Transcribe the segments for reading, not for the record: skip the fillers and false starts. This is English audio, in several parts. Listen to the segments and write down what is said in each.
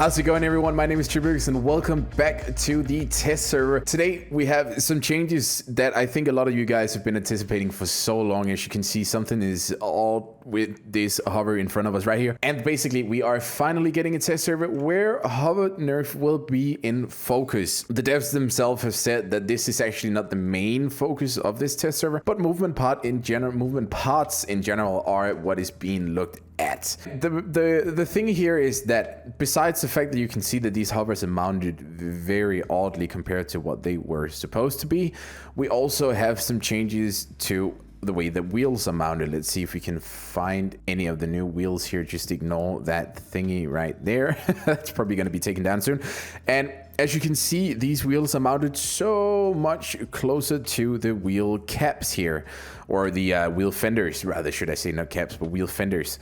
How's it going, everyone? My name is TreeBurgers and welcome back to the test server. Today we have some changes that I think a lot of you guys have been anticipating for so long. As you can see, something is all with this hover in front of us right here. And basically we are finally getting a test server where hover nerf will be in focus. The devs themselves have said that this is actually not the main focus of this test server, but movement parts in general are what is being looked at. The thing here is that besides the fact that you can see that these hovers are mounted very oddly compared to what they were supposed to be, we also have some changes to the way the wheels are mounted. Let's see if we can find any of the new wheels here. Just ignore that thingy right there. That's probably going to be taken down soon. And as you can see, these wheels are mounted so much closer to the wheel caps here, or the wheel fenders rather, should I say, not caps, but wheel fenders.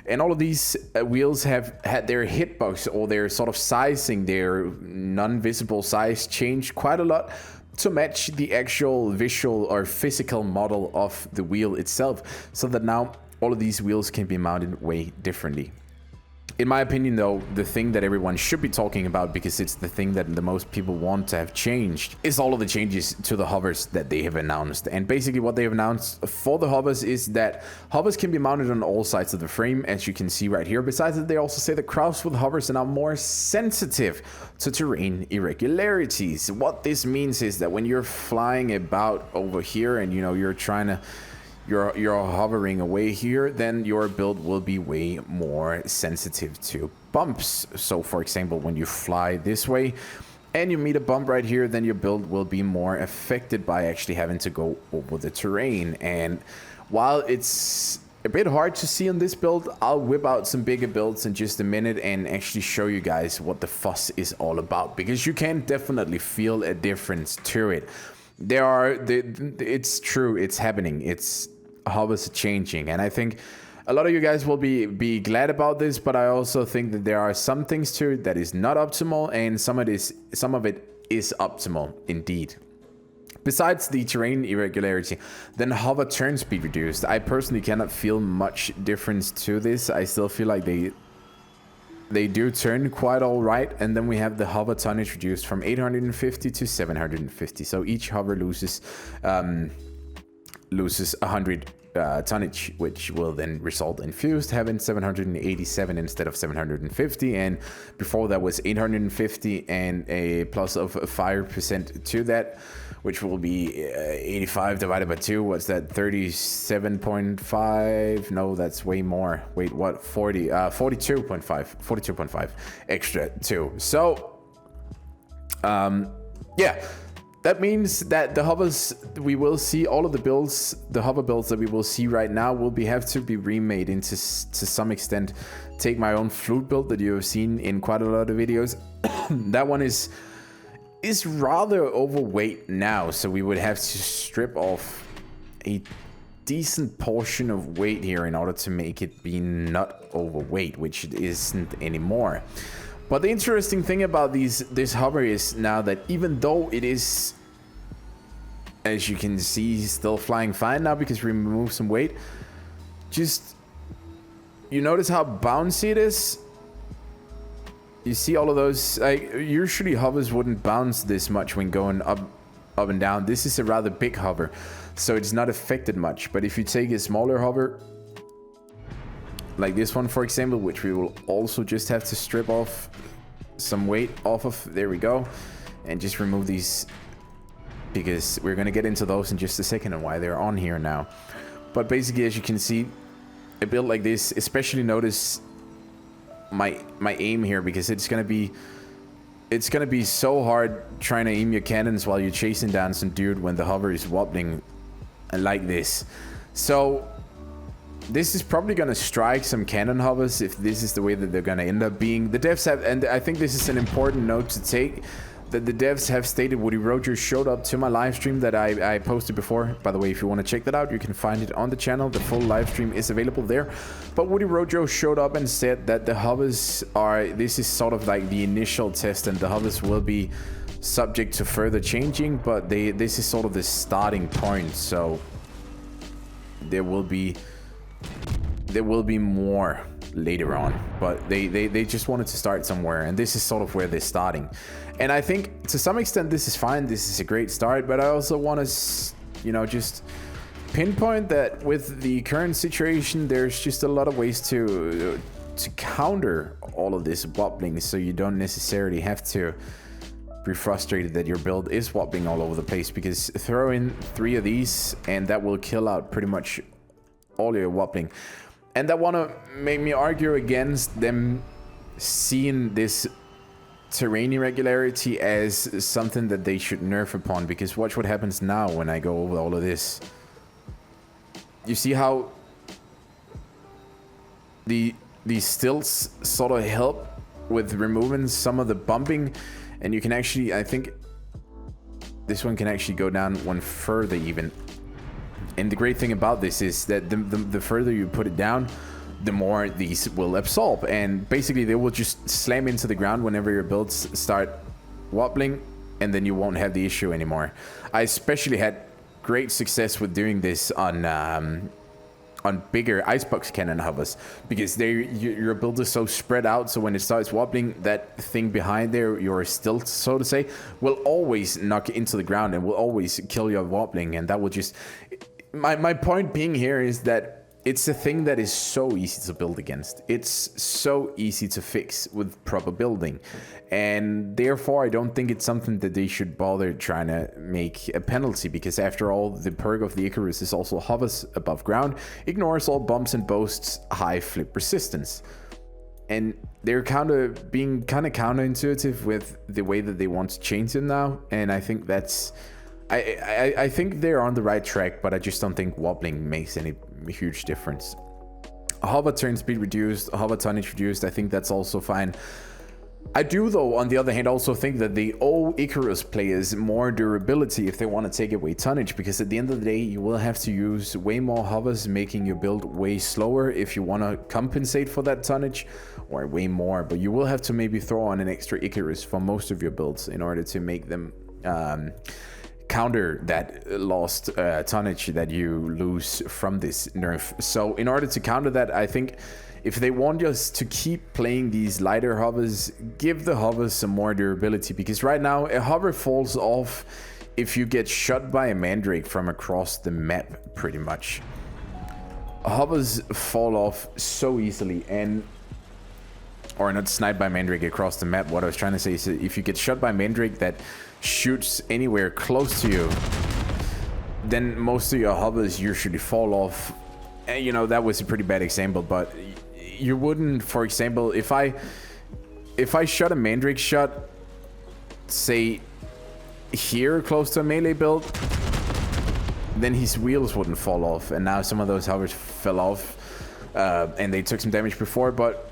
And all of these wheels have had their hitbox or their sort of sizing, their non-visible size changed quite a lot to match the actual visual or physical model of the wheel itself, so that now all of these wheels can be mounted way differently. In my opinion, though, the thing that everyone should be talking about, because it's the thing that the most people want to have changed, is all of the changes to the hovers that they have announced. And basically what they have announced for the hovers is that hovers can be mounted on all sides of the frame, as you can see right here. Besides that, they also say that crafts with hovers are now more sensitive to terrain irregularities. What this means is that when you're flying about over here and you're trying to you're hovering away here, then your build will be way more sensitive to bumps. So for example, when you fly this way and you meet a bump right here, then your build will be more affected by actually having to go over the terrain. And while it's a bit hard to see on this build, I'll whip out some bigger builds in just a minute and actually show you guys what the fuss is all about, because you can definitely feel a difference to it. It's true, it's happening. It's hovers changing, and I think a lot of you guys will be glad about this, but I also think that there are some things to it that is not optimal, and some of it is optimal indeed. Besides the terrain irregularity, then hover turn speed reduced. I personally cannot feel much difference to this. I still feel like they do turn quite all right. And then we have the hover tonnage reduced from 850 to 750. So each hover loses 100 tonnage, which will then result in Fused having 787 instead of 750. And before that was 850 and a plus of 5% to that, which will be 85 divided by 2. What's that? 37.5? No, that's way more. Wait, what? 42.5 extra 2. So yeah, that means that the hovers we will see, all of the builds, the hover builds that we will see right now will have to be remade into to some extent. Take my own flute build that you have seen in quite a lot of videos. That one is rather overweight now, so we would have to strip off a decent portion of weight here in order to make it be not overweight, which it isn't anymore. But the interesting thing about this hover is now that even though it is, as you can see, still flying fine now because we removed some weight, just you notice how bouncy it is. You see all of those, usually hovers wouldn't bounce this much when going up and down. This is a rather big hover, so it's not affected much. But if you take a smaller hover like this one, for example, which we will also just have to strip off some weight off of, there we go, and just remove these, because we're going to get into those in just a second and why they're on here now. But basically, as you can see, a build like this, especially notice my aim here, because it's gonna be so hard trying to aim your cannons while you're chasing down some dude when the hover is wobbling like this. So this is probably gonna strike some cannon hovers if this is the way that they're gonna end up being. The devs have, and I think this is an important note to take, that the devs have stated. Woody Rojo showed up to my live stream that I posted before. By the way, if you want to check that out, you can find it on the channel. The full live stream is available there. But Woody Rojo showed up and said that the hovers are, this is sort of like the initial test, and the hovers will be subject to further changing, but this is sort of the starting point. So there will be more later on, but they just wanted to start somewhere, and this is sort of where they're starting. And I think to some extent this is fine, this is a great start, but I also want to, you know, just pinpoint that with the current situation, there's just a lot of ways to counter all of this wobbling, so you don't necessarily have to be frustrated that your build is wobbling all over the place, because throw in 3 of these and that will kill out pretty much all your wobbling. And that want to make me argue against them seeing this terrain irregularity as something that they should nerf upon, because watch what happens now when I go over all of this. You see how these stilts sort of help with removing some of the bumping, and you can actually, I think this one can actually go down one further even. And the great thing about this is that the further you put it down, the more these will absorb, and basically they will just slam into the ground whenever your builds start wobbling, and then you won't have the issue anymore. I especially had great success with doing this on bigger icebox cannon hovers, because your build is so spread out, so when it starts wobbling, that thing behind there, your stilt, so to say, will always knock into the ground and will always kill your wobbling. And that will just, my point being here is that it's a thing that is so easy to build against. It's so easy to fix with proper building, and therefore I don't think it's something that they should bother trying to make a penalty, because after all, the perk of the Icarus is also hovers above ground, ignores all bumps, and boasts high flip resistance. And they're being kind of counterintuitive with the way that they want to change it now, and I think that's, I think they're on the right track, but I just don't think wobbling makes any huge difference. Hover turn speed reduced, hover tonnage reduced, I think that's also fine. I do, though, on the other hand, also think that the old Icarus players more durability if they want to take away tonnage, because at the end of the day, you will have to use way more hovers, making your build way slower if you want to compensate for that tonnage, or way more, but you will have to maybe throw on an extra Icarus for most of your builds in order to make them counter that lost tonnage that you lose from this nerf. So in order to counter that, I think if they want us to keep playing these lighter hovers, give the hovers some more durability, because right now a hover falls off if you get shot by a mandrake from across the map, pretty much. Hovers fall off so easily, and or not sniped by mandrake across the map. What I was trying to say is if you get shot by mandrake that shoots anywhere close to you, then most of your hovers usually fall off. And, you know, that was a pretty bad example, but you wouldn't, for example, if I shot a mandrake shot, say here close to a melee build, then his wheels wouldn't fall off, and now some of those hovers fell off, and they took some damage before. But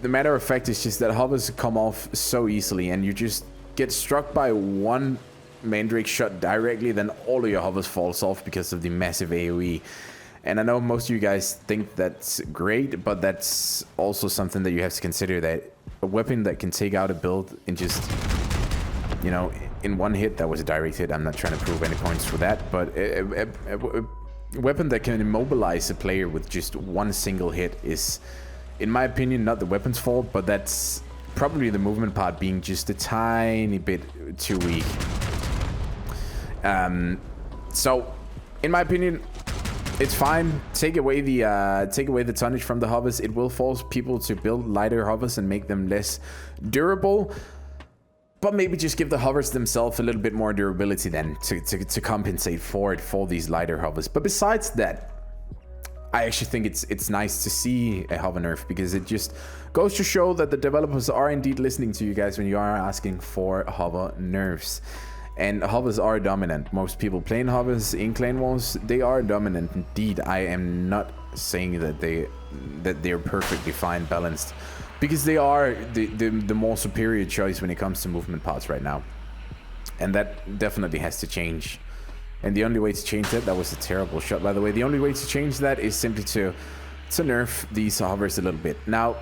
the matter of fact is just that hovers come off so easily, and you just get struck by one mandrake shot directly, then all of your hovers falls off because of the massive AoE. And I know most of you guys think that's great, but that's also something that you have to consider, that a weapon that can take out a build in just, you know, in one hit, that was a direct hit, I'm not trying to prove any points for that, but a weapon that can immobilize a player with just one single hit is, in my opinion, not the weapon's fault, but that's probably the movement part being just a tiny bit too weak. So, in my opinion, it's fine. Take away the tonnage from the hovers. It will force people to build lighter hovers and make them less durable. But maybe just give the hovers themselves a little bit more durability then to compensate for it for these lighter hovers. But besides that, I actually think it's nice to see a hover nerf, because it just goes to show that the developers are indeed listening to you guys when you are asking for hover nerfs. And hovers are dominant. Most people playing hovers in Clan Wars, they are dominant indeed. I am not saying that they're perfectly fine balanced, because they are the more superior choice when it comes to movement parts right now. And that definitely has to change. And the only way to change that was a terrible shot, by the way. The only way to change that is simply to nerf these hovers a little bit. Now,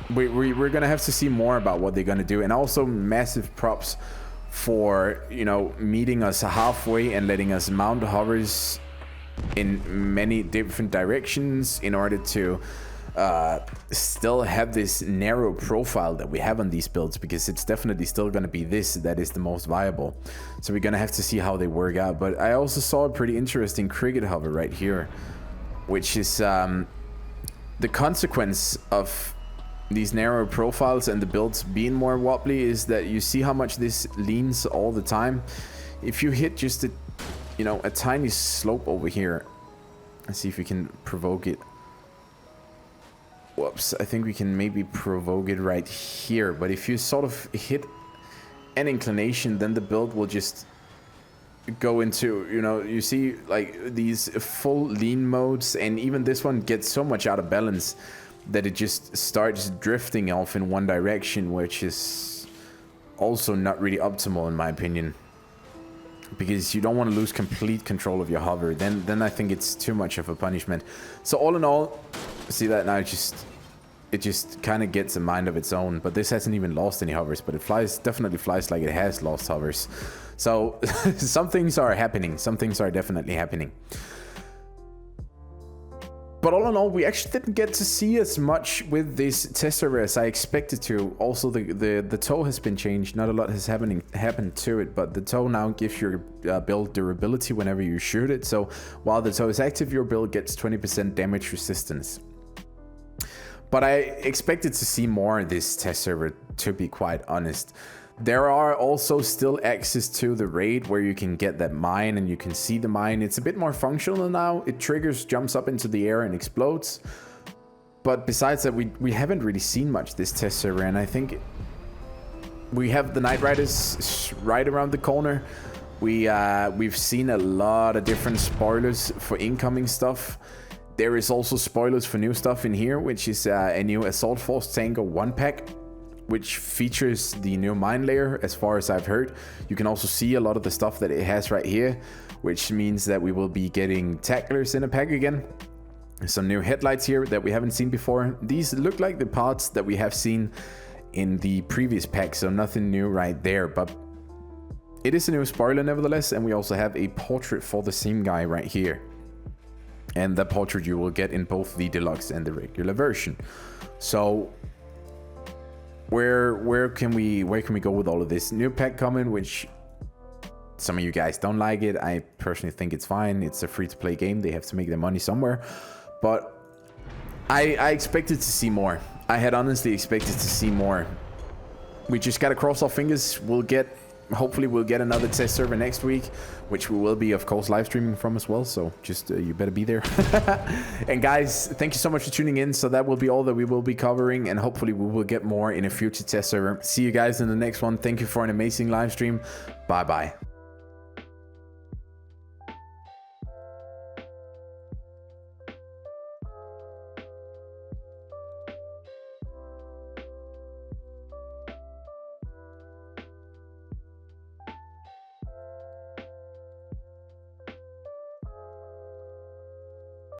we're gonna have to see more about what they're gonna do, and also massive props for, you know, meeting us halfway and letting us mount hovers in many different directions in order to still have this narrow profile that we have on these builds, because it's definitely still going to be this that is the most viable. So we're going to have to see how they work out. But I also saw a pretty interesting cricket hover right here, which is the consequence of these narrow profiles and the builds being more wobbly is that you see how much this leans all the time. If you hit just a, you know, a tiny slope over here, let's see if we can provoke it. Whoops, I think we can maybe provoke it right here. But if you sort of hit an inclination, then the build will just go into, you know, you see like these full lean modes, and even this one gets so much out of balance that it just starts drifting off in one direction, which is also not really optimal in my opinion, because you don't want to lose complete control of your hover. Then I think it's too much of a punishment. So all in all, see that now, it just kind of gets a mind of its own. But this hasn't even lost any hovers, but it definitely flies like it has lost hovers. So some things are happening. Some things are definitely happening. But all in all, we actually didn't get to see as much with this test server as I expected to. Also, the toe has been changed. Not a lot has happened to it, but the toe now gives your build durability whenever you shoot it. So while the toe is active, your build gets 20% damage resistance. But I expected to see more of this test server, to be quite honest. There are also still access to the raid where you can get that mine and you can see the mine. It's a bit more functional now. It triggers, jumps up into the air and explodes. But besides that, we haven't really seen much this test server, and I think we have the Night Riders right around the corner. We've seen a lot of different spoilers for incoming stuff. There is also spoilers for new stuff in here, which is a new Assault Force Tanker 1 pack, which features the new mine layer, as far as I've heard. You can also see a lot of the stuff that it has right here, which means that we will be getting tacklers in a pack again. Some new headlights here that we haven't seen before. These look like the parts that we have seen in the previous pack, so nothing new right there, but it is a new spoiler nevertheless. And we also have a portrait for the same guy right here. And the portrait you will get in both the deluxe and the regular version. So where can we go with all of this? New pack coming, which some of you guys don't like it. I personally think it's fine. It's a free-to-play game. They have to make their money somewhere. But I expected to see more. I had honestly expected to see more. We just gotta cross our fingers. Hopefully we'll get another test server next week, which we will be, of course, live streaming from as well. So just you better be there. And guys, thank you so much for tuning in. So that will be all that we will be covering, and hopefully we will get more in a future test server. See you guys in the next one. Thank you for an amazing live stream. Bye bye.